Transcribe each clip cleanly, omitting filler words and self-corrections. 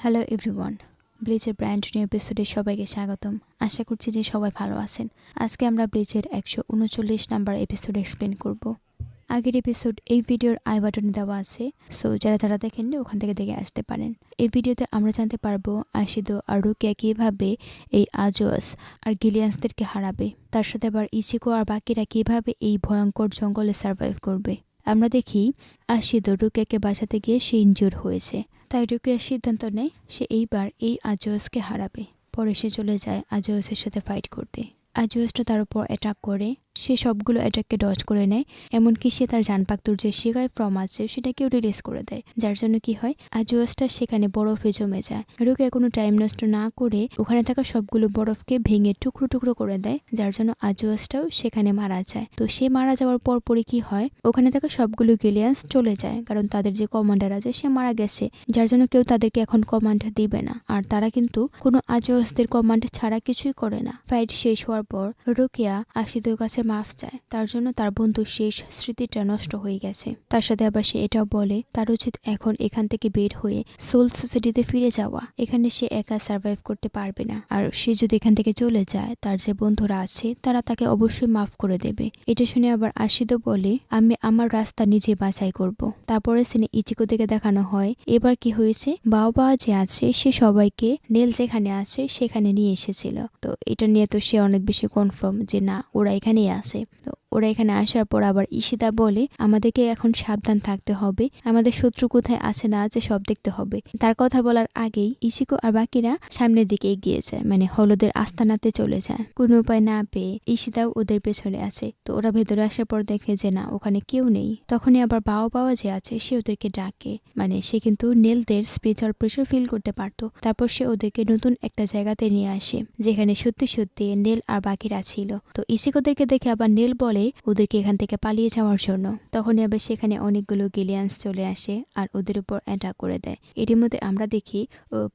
Hello everyone, ব্লিচের brand new এপিসোডে সবাইকে স্বাগতম। আশা করছি যে সবাই ভালো আছেন। আজকে আমরা ব্লিচের 139 নাম্বার এপিসোড এক্সপ্লেন করব। আগের এপিসোড এই ভিডিওর আই বাটনে দেওয়া আছে, সো যারা দেখেননি ওখান থেকে দেখে আসতে পারেন। এই ভিডিওতে আমরা জানতে পারবো আশিদো আর রুকিয়া কীভাবে এই আজোয়াস আর গিলিয়ান্সদেরকে হারাবে, তার সাথে আবার ইচিকো আর বাকিরা কীভাবে এই ভয়ঙ্কর জঙ্গলে সার্ভাইভ করবে। আমরা দেখি আশিদো রুকিয়াকে বাঁচাতে গিয়ে সে ইনজিওর হয়েছে, তাই রুকিয়ার সিদ্ধান্ত নেয় সে এইবার এই আজওয়াসকে হারাবে। পরে সে চলে যায় আজওয়াসের সাথে ফাইট করতে। আজওয়াসটা তার উপর অ্যাটাক করে, সে সবগুলো অ্যাটাককে ডজ করে নেয়, এমনকি সে তার জানপাক্তুর যে শিগায় ফর্ম আছে সেটাকেও রিলিজ করে দেয়, যার জন্য কি হয় আজওয়াসটা সেখানে বরফে জমে যায়। রুকিয়া কোনো টাইম নষ্ট না করে ওখানে থাকা সবগুলো বরফকে ভেঙে টুকরো টুকরো করে দেয়, যার জন্য আজওয়াসটাও সেখানে মারা যায়। তো সে মারা যাওয়ার পরই কি হয়, ওখানে থাকা সবগুলো গিলিয়ান্স চলে যায়, কারণ তাদের যে কমান্ডার আছে সে মারা গেছে, যার জন্য কেউ তাদেরকে এখন কমান্ড দিবে না। আর তারা কিন্তু কোনো আজওয়াসদের কমান্ড ছাড়া কিছুই করে না। ফাইট শেষ হওয়ার পর রুকিয়া আশিদোর কাছে মাফ চায়, তার জন্য তার বন্ধুর শেষ স্মৃতিটা নষ্ট হয়ে গেছে। তার সাথে আবার সে এটাও বলে তার উচিত এখন এখান থেকে বের হয়ে সোল সোসাইটিতে ফিরে যাওয়া, এখানে সে একা সার্ভাইভ করতে পারবে না। আর সে যদি এখান থেকে চলে যায় তার যে বন্ধুরা আছে তারা তাকে অবশ্যই মাফ করে দেবে। এটা শুনে আবার আশিদো বলে আমি আমার রাস্তা নিজে বাছাই করব। তারপরে সিনে ইচিকো দিকে দেখানো হয় এবার কি হয়েছে, বাবা যে আছে সে সবাইকে নেল যেখানে আছে সেখানে নিয়ে এসেছিল। তো এটা নিয়ে তো সে অনেক বেশি কনফার্ম যে না ওরা এখানেই আছে। তো ওরা এখানে আসার পর আবার ইশিদা বলে আমাদেরকে এখন সাবধান থাকতে হবে, আমাদের শত্রু কোথায় আছে না আছে সব দেখতে হবে। তার কথা বলার আগেই ইচিকো আর বাকিরা সামনের দিকে এগিয়ে যায়, মানে হলদের আস্তানাতে চলে যায়। কোনো উপায় না পেয়ে ইশিদাও ওদের পেছনে আছে। তো ওরা ভেতরে আসার পর দেখে যে না ওখানে কেউ নেই। তখনই আবার বাবা যে আছে সে ওদেরকে ডাকে, মানে সে কিন্তু নেলদের স্পিরিচুয়াল প্রেশার ফিল করতে পারতো। তারপর সে ওদেরকে নতুন একটা জায়গাতে নিয়ে আসে যেখানে সত্যি সত্যি নেল আর বাকিরা ছিল। তো ইচিকোদেরকে দেখে আবার নেল বলে ওদেরকে এখান থেকে পালিয়ে যাওয়ার জন্য। তখনই আবার সেখানে অনেকগুলো গিলিয়ান্স চলে আসে আর ওদের উপর অ্যাটাক করে দেয়। এর মধ্যে আমরা দেখি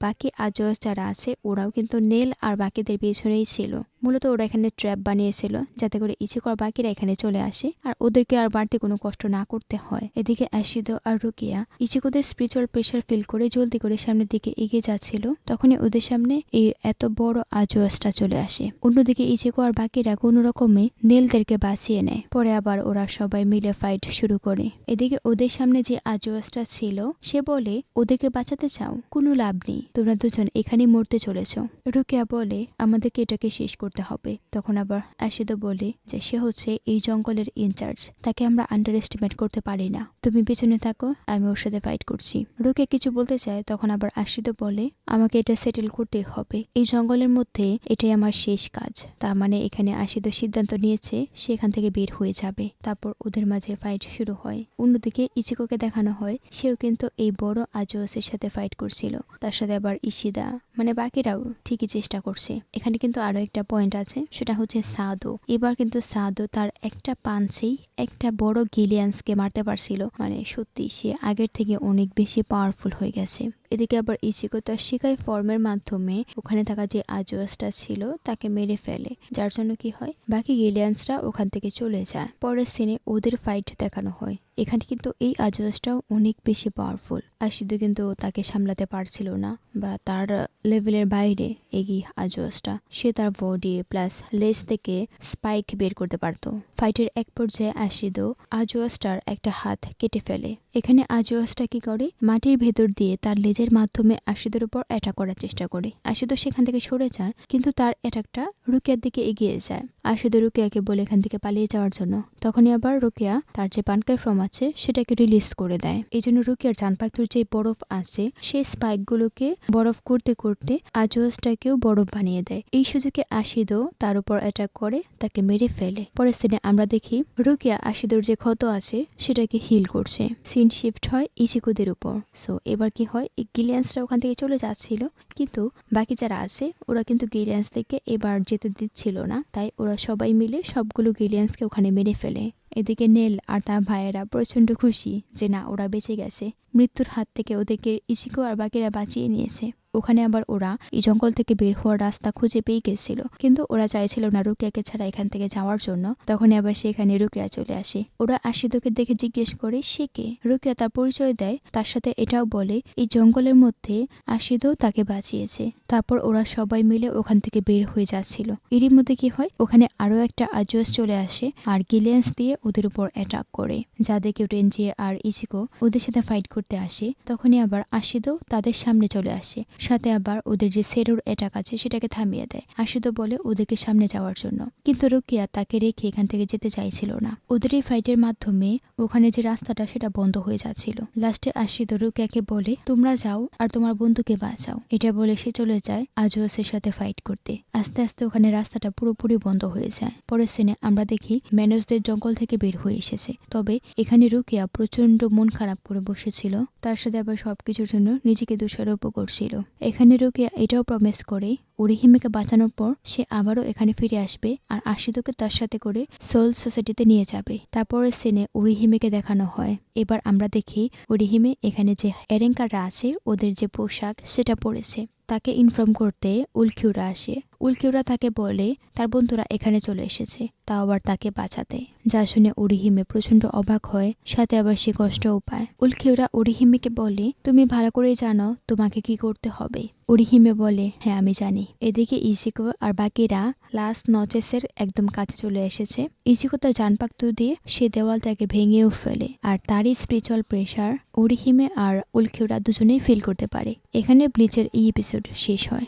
বাকি আজওয়াস যারা আছে ওরাও কিন্তু নেল আর বাকিদের পেছনেই ছিল। মূলত ওরা এখানে ট্র্যাপ বানিয়েছিল যাতে করে ইচিকো আর বাকিরা এখানে চলে আসে আর ওদেরকে আর বাড়তি কোনো কষ্ট না করতে হয়। এদিকে আশিদো আর রুকিয়া ইচিকোদের স্পিরিচুয়াল প্রেশার ফিল করে জলদি করে সামনের দিকে এগিয়ে যাচ্ছিল, তখনই ওদের সামনে এই এত বড় আজওয়াসটা চলে আসে। অন্যদিকে ইচিকো আর বাকিরা কোনো রকমে নেলদেরকে বাঁচিয়ে নেয়। পরে আবার ওরা সবাই মিলে ফাইট শুরু করে। এদিকে ওদের সামনে যে আজওয়াসটা ছিল সে বলে ওদেরকে বাঁচাতে চাও, কোনো লাভ নেই, তোমরা দুজন এখানে মরতে চলেছ। রুকিয়া বলে আমাদেরকে এটাকে শেষ করতে হবে। তখন আবার আশিদো বলে যে সে হচ্ছে এই জঙ্গলের ইনচার্জ, তাকে আমরা আন্ডার এস্টিমেট করতে পারি না, তুমি পেছনে থাকো, আমি ওর সাথে ফাইট করছি। রুকিয়া কিছু বলতে চায়, তখন আবার আশিদো বলে আমাকে এটা সেটেল করতে হবে, এই জঙ্গলের মধ্যে এটাই আমার শেষ কাজ। তার মানে এখানে আশিদো সিদ্ধান্ত নিয়েছে সে এখান থেকে বের হয়ে যাবে। তারপর ওদের মাঝে ফাইট শুরু হয়। অন্যদিকে ইচিকোকে দেখানো হয় সেও কিন্তু এই বড় আজওয়াসের সাথে ফাইট করছিল, তার সাথে আবার ইশিদা মানে বাকিরাও ঠিকই চেষ্টা করছে। এখানে কিন্তু আরো একটা পয়েন্ট আছে, সেটা হচ্ছে সাদো। এবার কিন্তু সাদো তার একটা পাঞ্চেই একটা বড় গিলিয়ান্সকে মারতে পারছিল, মানে সত্যি সে আগের থেকে অনেক বেশি পাওয়ারফুল হয়ে গেছে। এদিকে আবার ইচিকো তার শিকায় ফর্মের মাধ্যমে ওখানে থাকা যে আজওয়াসটা ছিল তাকে মেরে ফেলে, যার জন্য কি হয় বাকি গিলিয়ান্সরা ওখান থেকে চলে যায়। পরের সিনে ওদের ফাইট দেখানো হয়। এখানে কিন্তু এই আজওয়াসটাও অনেক বেশি পাওয়ারফুল। আশিদো কিন্তু তাকে সামলাতে পারছিল না, বা তার লেভেলের বাইরে এগিয়ে আজওয়াসটা। সে তার বডি প্লাস লেজ থেকে স্পাইক বের করতে পারতো। ফাইটের এক পর্যায়ে আশিদো আজওয়াসটার একটা হাত কেটে ফেলে। এখানে আজওয়াসটা কি করে মাটির ভেতর দিয়ে তার লেজের মাধ্যমে আশিদোর উপর অ্যাটাক করার চেষ্টা করে। আশিদো সেখান থেকে সরে যায়, কিন্তু তার অ্যাটাকটা রুকিয়ার দিকে এগিয়ে যায়। আশিদো রুকিয়াকে বলে এখান থেকে পালিয়ে যাওয়ার জন্য। তখনই আবার রুকিয়া তার যে পানকার ফর্ম আছে সেটাকে রিলিজ করে দেয়। এই জন্য রুকিয়ার জানপাক্তুর যে বরফ আছে সেই স্পাইকগুলোকে বরফ করতে করতে আজওয়াসটাকেও বরফ বানিয়ে দেয়। এই সুযোগে আশিদো তার উপর অ্যাটাক করে তাকে মেরে ফেলে। পরের সিনে আমরা দেখি রুকিয়া আশিদোর যে ক্ষত আছে সেটাকে হিল করছে। সিন শিফট হয় ইচিকোদের উপর। সো এবার কি হয়, এই গিলিয়ান্সরা ওখান থেকে চলে যাচ্ছিল, কিন্তু বাকি যারা আছে ওরা কিন্তু গিলিয়ান্স থেকে এবার যেতে দিচ্ছিল না, তাই ওরা সবাই মিলে সবগুলো গিলিয়ান্সকে ওখানে মেরে ফেলে। এদিকে নেল আর তার ভাইয়েরা প্রচন্ড খুশি যে না ওরা বেঁচে গেছে, মৃত্যুর হাত থেকে ওদেরকে ইচিকো আর বাকিরা বাঁচিয়ে নিয়েছে। ওখানে আবার ওরা এই জঙ্গল থেকে বের হওয়ার রাস্তা খুঁজে পেয়ে গেছিল, কিন্তু ওরা চাইছিল না রুকিয়াকে ছাড়া এখান থেকে যাওয়ার জন্য। তখন আবার সেখানে রুকিয়া চলে আসে। ওরা আশিদকে দেখে জিজ্ঞেস করে সে কে। রুকিয়া তার পরিচয় দেয়, তার সাথে এটাও বলে এই জঙ্গলের মধ্যে আশিদও তাকে বাঁচিয়েছে। তারপর ওরা সবাই মিলে ওখান থেকে বের হয়ে যাচ্ছিল। এরই মধ্যে কি হয়, ওখানে আরো একটা আজুয়াস চলে আসে আর গিলিয়ান্স দিয়ে ওদের উপর অ্যাটাক করে, যা দেখে টেনজিয়ে আর ইচিকো ওদের সাথে ফাইট করতে আসে। তখনই আবার আশিদও তাদের সামনে চলে আসে, সাথে আবার ওদের যে সেরোর অ্যাটাক আছে সেটাকে থামিয়ে দেয়। আশিদও বলে ওদেরকে সামনে যাওয়ার জন্য, কিন্তু রুকিয়া তাকে রেখে এখান থেকে যেতে চাইছিল না। ওদের এই ফাইটের মাধ্যমে ওখানে যে রাস্তাটা সেটা বন্ধ হয়ে যাচ্ছিল। লাস্টে আশিদ রুকিয়াকে বলে তোমরা যাও আর তোমার বন্ধুকে বাঁচাও। এটা বলে সে চলে যায় আজুয়াসের সাথে ফাইট করতে। আস্তে আস্তে ওখানে রাস্তাটা পুরোপুরি বন্ধ হয়ে যায়। পরের সিনে আমরা দেখি ম্যানসদের জঙ্গল থেকে বের হয়ে এসেছে। তবে এখানে রুকিয়া প্রচন্ড মন খারাপ করে বসেছিল, তার সাথে আবার সবকিছুর জন্য নিজেকে দোষারোপ করছিল। এখানে রুকিয়া এটাও প্রমিস করে ওরিহিমেকে বাঁচানোর পর সে আবারও এখানে ফিরে আসবে আর আশিদকে তার সাথে করে সোল সোসাইটিতে নিয়ে যাবে। তারপরের সিনে ওরিহিমেকে দেখানো হয়। এবার আমরা দেখি ওরিহিমে এখানে যে এরেঙ্কাররা আছে ওদের যে পোশাক সেটা পরেছে। তাকে ইনফর্ম করতে উলকিউরা আসে। উলকিউরা তাকে বলে তার বন্ধুরা এখানে চলে এসেছে, তাও আবার তাকে বাঁচাতে। যা শুনে ওরিহিমে প্রচন্ড অবাক হয়, সাথে আবার সে কষ্টও পায়। উলকিউরা ওরিহিমেকে বলে তুমি ভালো করেই জানো তোমাকে কি করতে হবে। ওরিহিমে বলে হ্যাঁ আমি জানি। এদিকে ইচিকো আর বাকিরা লাস নচেসের একদম কাছে চলে এসেছে। ইচিকো তার জানপাক্ত দিয়ে সে দেওয়ালটাকে ভেঙেও ফেলে, আর তারই স্পিরিচুয়াল প্রেশার ওরিহিমে আর উলকিউরা দুজনেই ফিল করতে পারে। এখানে ব্লিচের এই এপিসোড শেষ হয়।